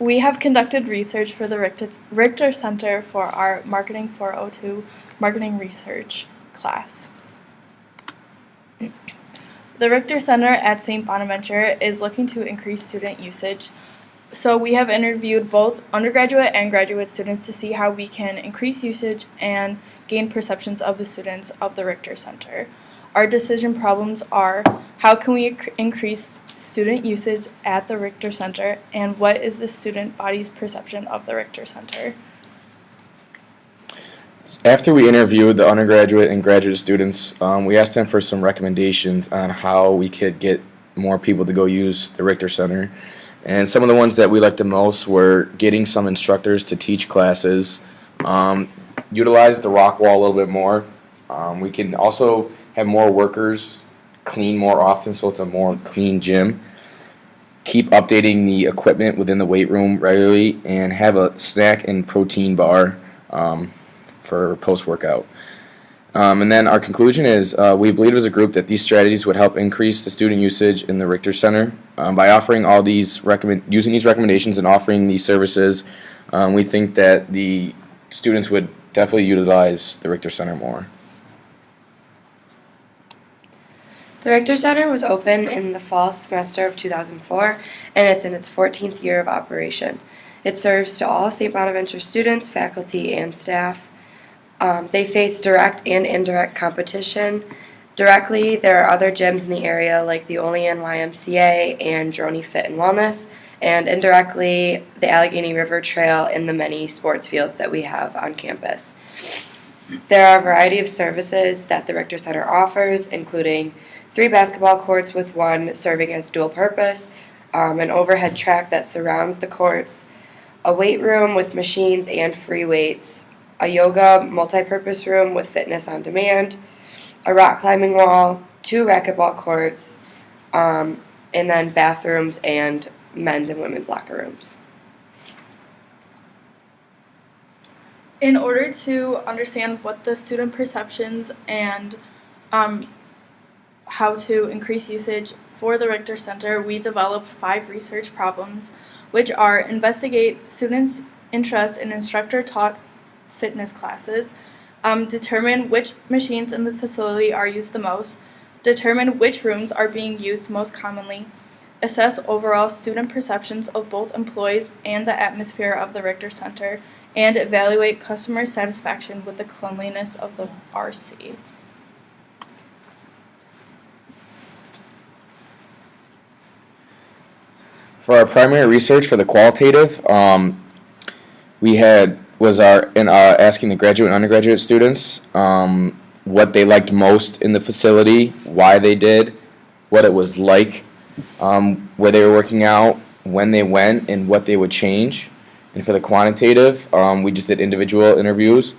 We have conducted research for the Richter Center for our Marketing 402 Marketing Research class. The Richter Center at St. Bonaventure is looking to increase student usage. So we have interviewed both undergraduate and graduate students to see how we can increase usage and gain perceptions of the students of the Richter Center. Our decision problems are: how can we increase student usage at the Richter Center, and what is the student body's perception of the Richter Center? After we interviewed the undergraduate and graduate students, we asked them for some recommendations on how we could get more people to go use the Richter Center. And some of the ones that we liked the most were getting some instructors to teach classes, utilize the rock wall a little bit more. We can also have more workers clean more often, so it's a more clean gym. Keep updating the equipment within the weight room regularly, and have a snack and protein bar for post-workout. And then our conclusion is we believe as a group that these strategies would help increase the student usage in the Richter Center. By offering all these using these recommendations and offering these services, we think that the students would definitely utilize the Richter Center more. The Richter Center was opened in the fall semester of 2004, and it's in its 14th year of operation. It serves to all St. Bonaventure students, faculty, and staff. They face direct and indirect competition. Directly, there are other gyms in the area like the Olean YMCA and Droney Fit and Wellness, and indirectly, the Allegheny River Trail and the many sports fields that we have on campus. There are a variety of services that the Richter Center offers, including 3 basketball courts with 1 serving as dual purpose, an overhead track that surrounds the courts, a weight room with machines and free weights, a yoga multi-purpose room with fitness on demand, a rock climbing wall, 2 racquetball courts, and then bathrooms and men's and women's locker rooms. In order to understand what the student perceptions and how to increase usage for the Richter Center, we developed 5 research problems, which are: investigate students' interest in instructor-taught fitness classes, determine which machines in the facility are used the most, determine which rooms are being used most commonly, assess overall student perceptions of both employees and the atmosphere of the Richter Center, and evaluate customer satisfaction with the cleanliness of the RC. For our primary research for the qualitative, we had asking the graduate and undergraduate students what they liked most in the facility, why they did, what it was like, where they were working out, when they went, and what they would change. And for the quantitative, we just did individual interviews,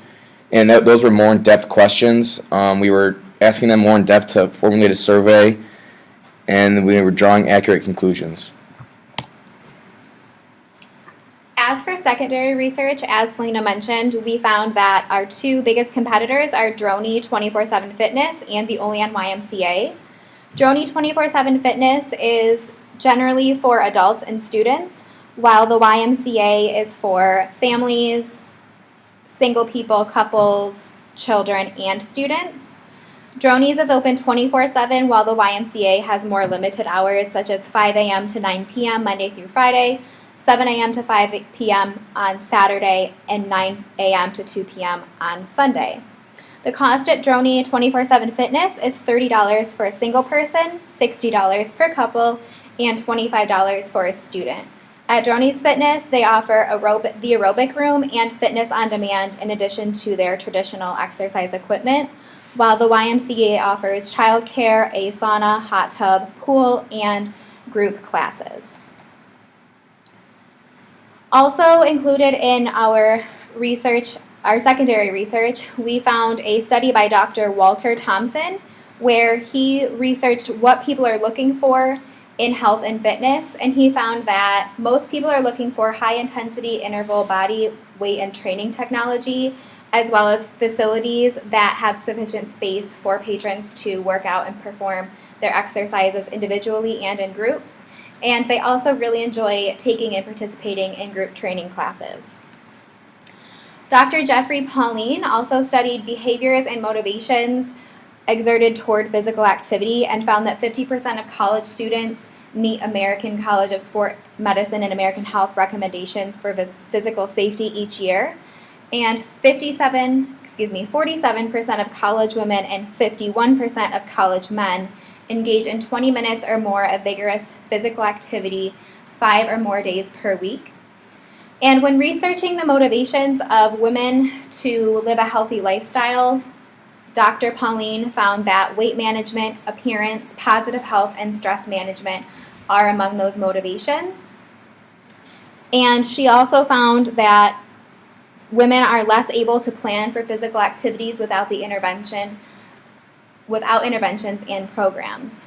and those were more in-depth questions. We were asking them more in depth to formulate a survey, and we were drawing accurate conclusions. As for secondary research, as Selena mentioned, we found that our 2 biggest competitors are Droney 24/7 Fitness and the Olean YMCA. Droney 24/7 Fitness is generally for adults and students, while the YMCA is for families, single people, couples, children, and students. Droney's is open 24/7, while the YMCA has more limited hours, such as 5 a.m. to 9 p.m. Monday through Friday, 7 a.m. to 5 p.m. on Saturday, and 9 a.m. to 2 p.m. on Sunday. The cost at Droney 24/7 Fitness is $30 for a single person, $60 per couple, and $25 for a student. At Droney's Fitness, they offer the aerobic room and fitness on demand in addition to their traditional exercise equipment, while the YMCA offers childcare, a sauna, hot tub, pool, and group classes. Also included in our research, our secondary research, we found a study by Dr. Walter Thompson where he researched what people are looking for in health and fitness, and he found that most people are looking for high-intensity interval body weight and training technology, as well as facilities that have sufficient space for patrons to work out and perform their exercises individually and in groups. And they also really enjoy taking and participating in group training classes. Dr. Jeffrey Pauline also studied behaviors and motivations exerted toward physical activity and found that 50% of college students meet American College of Sport Medicine and American Health recommendations for physical safety each year. And 47% of college women and 51% of college men engage in 20 minutes or more of vigorous physical activity 5 or more days per week. And when researching the motivations of women to live a healthy lifestyle, Dr. Pauline found that weight management, appearance, positive health, and stress management are among those motivations. And she also found that women are less able to plan for physical activities without interventions and programs.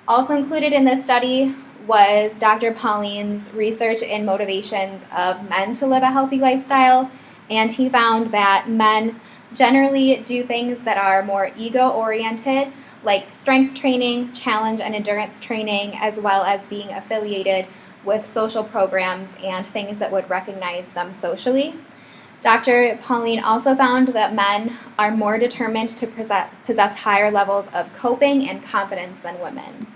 Also included in this study was Dr. Pauline's research in motivations of men to live a healthy lifestyle, and he found that men generally do things that are more ego-oriented, like strength training, challenge and endurance training, as well as being affiliated with social programs and things that would recognize them socially. Dr. Pauline also found that men are more determined to possess higher levels of coping and confidence than women.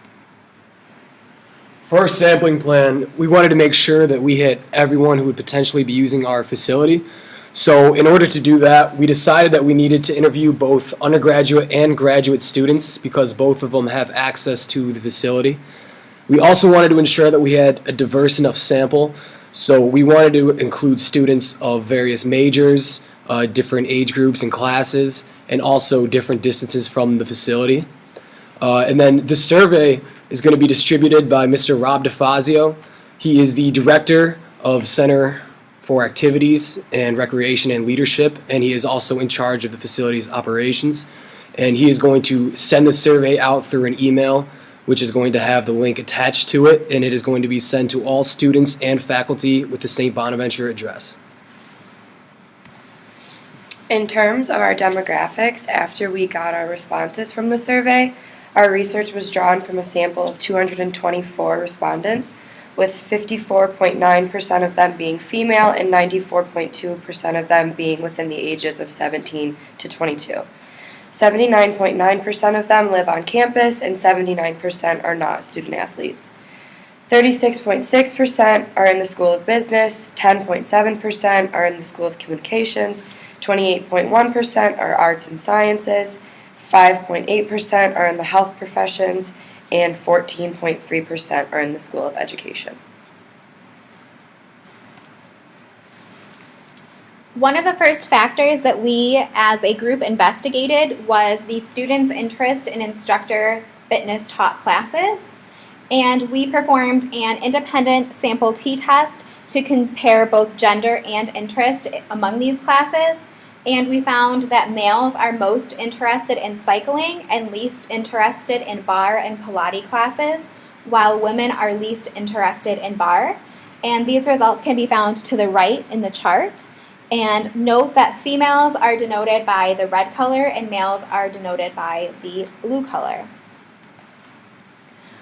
For our sampling plan, we wanted to make sure that we hit everyone who would potentially be using our facility. So in order to do that, we decided that we needed to interview both undergraduate and graduate students because both of them have access to the facility. We also wanted to ensure that we had a diverse enough sample, so we wanted to include students of various majors, different age groups and classes, and also different distances from the facility. And then the survey is going to be distributed by Mr. Rob DeFazio. He is the director of Center for Activities and Recreation and Leadership, and he is also in charge of the facility's operations. And he is going to send the survey out through an email, which is going to have the link attached to it, and it is going to be sent to all students and faculty with the St. Bonaventure address. In terms of our demographics, after we got our responses from the survey, our research was drawn from a sample of 224 respondents, with 54.9% of them being female and 94.2% of them being within the ages of 17 to 22. 79.9% of them live on campus and 79% are not student athletes. 36.6% are in the School of Business, 10.7% are in the School of Communications, 28.1% are Arts and Sciences, 5.8% are in the health professions, and 14.3% are in the School of Education. One of the first factors that we as a group investigated was the students' interest in instructor fitness taught classes. And we performed an independent sample t-test to compare both gender and interest among these classes. And we found that males are most interested in cycling and least interested in bar and Pilates classes, while women are least interested in bar. And these results can be found to the right in the chart. And note that females are denoted by the red color and males are denoted by the blue color.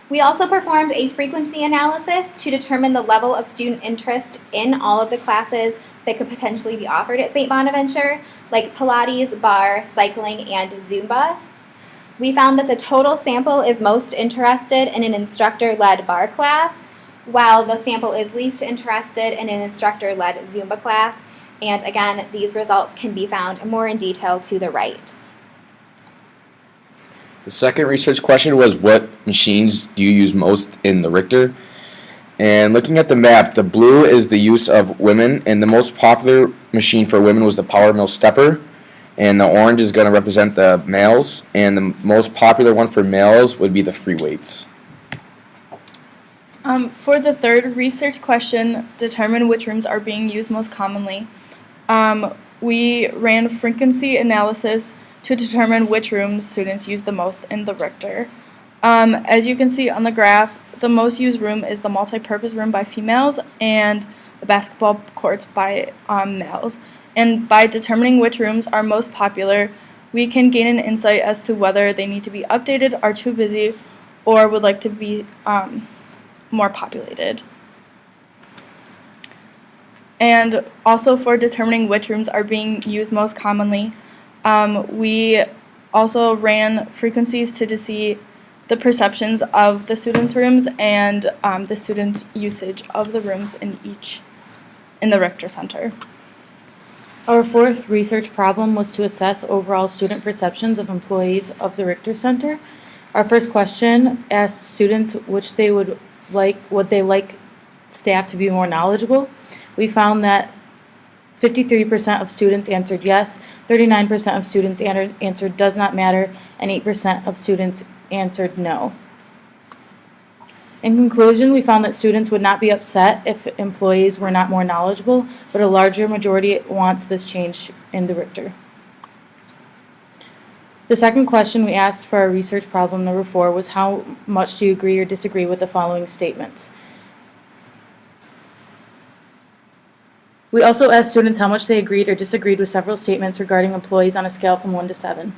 We also performed a frequency analysis to determine the level of student interest in all of the classes that could potentially be offered at St. Bonaventure, like Pilates, bar, cycling, and Zumba. We found that the total sample is most interested in an instructor-led bar class, while the sample is least interested in an instructor-led Zumba class. And again, these results can be found more in detail to the right. The second research question was, what machines do you use most in the Richter? And looking at the map, the blue is the use of women, and the most popular machine for women was the Power Mill Stepper, and the orange is going to represent the males, and the most popular one for males would be the free weights. For the third research question, determine which rooms are being used most commonly. We ran frequency analysis to determine which rooms students use the most in the Richter. As you can see on the graph, the most used room is the multi-purpose room by females and the basketball courts by males. And by determining which rooms are most popular, we can gain an insight as to whether they need to be updated, are too busy, or would like to be more populated. And also for determining which rooms are being used most commonly, we also ran frequencies to see the perceptions of the students' rooms and the student usage of the rooms in the Richter Center. Our fourth research problem was to assess overall student perceptions of employees of the Richter Center. Our first question asked students would they like staff to be more knowledgeable. We found that 53% of students answered yes, 39% of students answered does not matter, and 8% of students answered no. In conclusion, we found that students would not be upset if employees were not more knowledgeable, but a larger majority wants this change in the Richter. The second question we asked for our research problem number 4 was how much do you agree or disagree with the following statements? We also asked students how much they agreed or disagreed with several statements regarding employees on a scale from 1 to 7.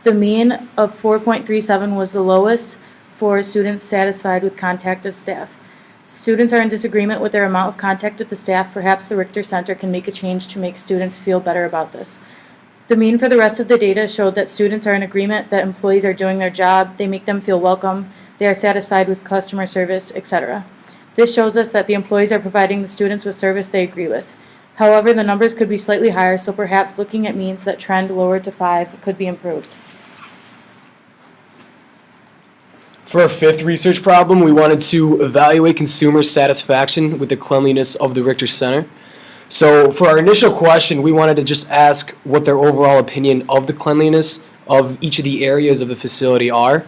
The mean of 4.37 was the lowest for students satisfied with contact of staff. Students are in disagreement with their amount of contact with the staff. Perhaps the Richter Center can make a change to make students feel better about this. The mean for the rest of the data showed that students are in agreement that employees are doing their job, they make them feel welcome, they are satisfied with customer service, etc. This shows us that the employees are providing the students with service they agree with. However, the numbers could be slightly higher, so perhaps looking at means that trend lower to 5 could be improved. For our fifth research problem, we wanted to evaluate consumer satisfaction with the cleanliness of the Richter Center. So for our initial question, we wanted to just ask what their overall opinion of the cleanliness of each of the areas of the facility are.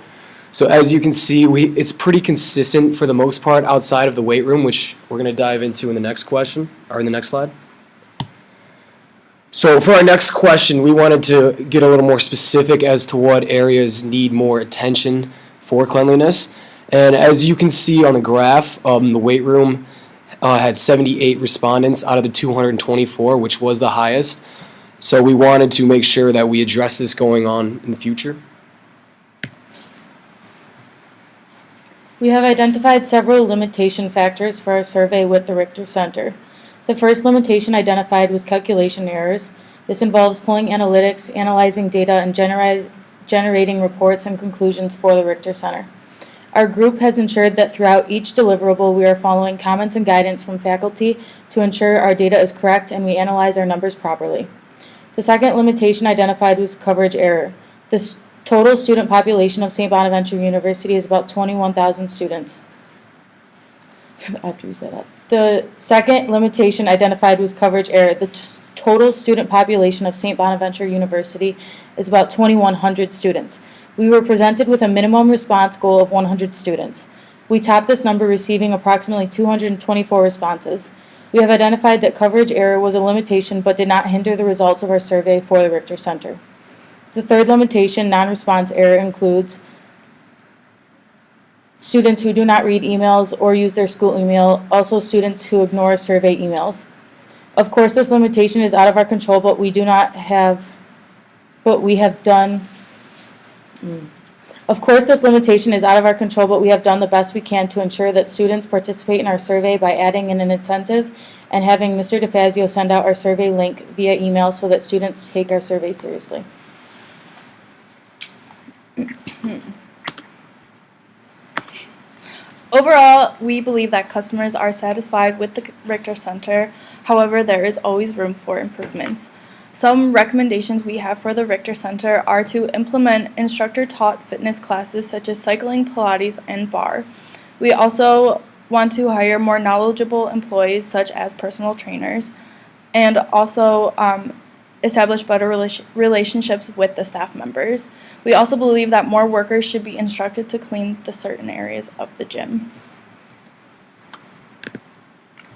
So as you can see, it's pretty consistent for the most part outside of the weight room, which we're going to dive into in the next question, or in the next slide. So for our next question, we wanted to get a little more specific as to what areas need more attention for cleanliness. And as you can see on the graph, the weight room had 78 respondents out of the 224, which was the highest. So we wanted to make sure that we address this going on in the future. We have identified several limitation factors for our survey with the Richter Center. The first limitation identified was calculation errors. This involves pulling analytics, analyzing data, and generating reports and conclusions for the Richter Center. Our group has ensured that throughout each deliverable we are following comments and guidance from faculty to ensure our data is correct and we analyze our numbers properly. The second limitation identified was coverage error. The total student population of St. Bonaventure University is about 21,000 students. After you say that. The second limitation identified was coverage error. The total student population of St. Bonaventure University is about 2,100 students. We were presented with a minimum response goal of 100 students. We topped this number, receiving approximately 224 responses. We have identified that coverage error was a limitation but did not hinder the results of our survey for the Richter Center. The third limitation, non-response error, includes students who do not read emails or use their school email, also students who ignore survey emails. Of course, this limitation is out of our control, but we have done the best we can to ensure that students participate in our survey by adding in an incentive and having Mr. DeFazio send out our survey link via email so that students take our survey seriously. Overall, we believe that customers are satisfied with the Richter Center. However, there is always room for improvements. Some recommendations we have for the Richter Center are to implement instructor-taught fitness classes such as cycling, Pilates, and bar. We also want to hire more knowledgeable employees such as personal trainers, and also establish better relationships with the staff members. We also believe that more workers should be instructed to clean the certain areas of the gym.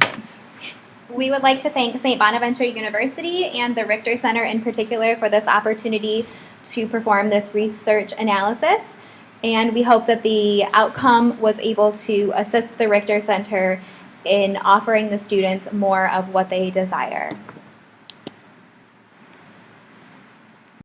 Thanks. We would like to thank St. Bonaventure University and the Richter Center in particular for this opportunity to perform this research analysis. And we hope that the outcome was able to assist the Richter Center in offering the students more of what they desire.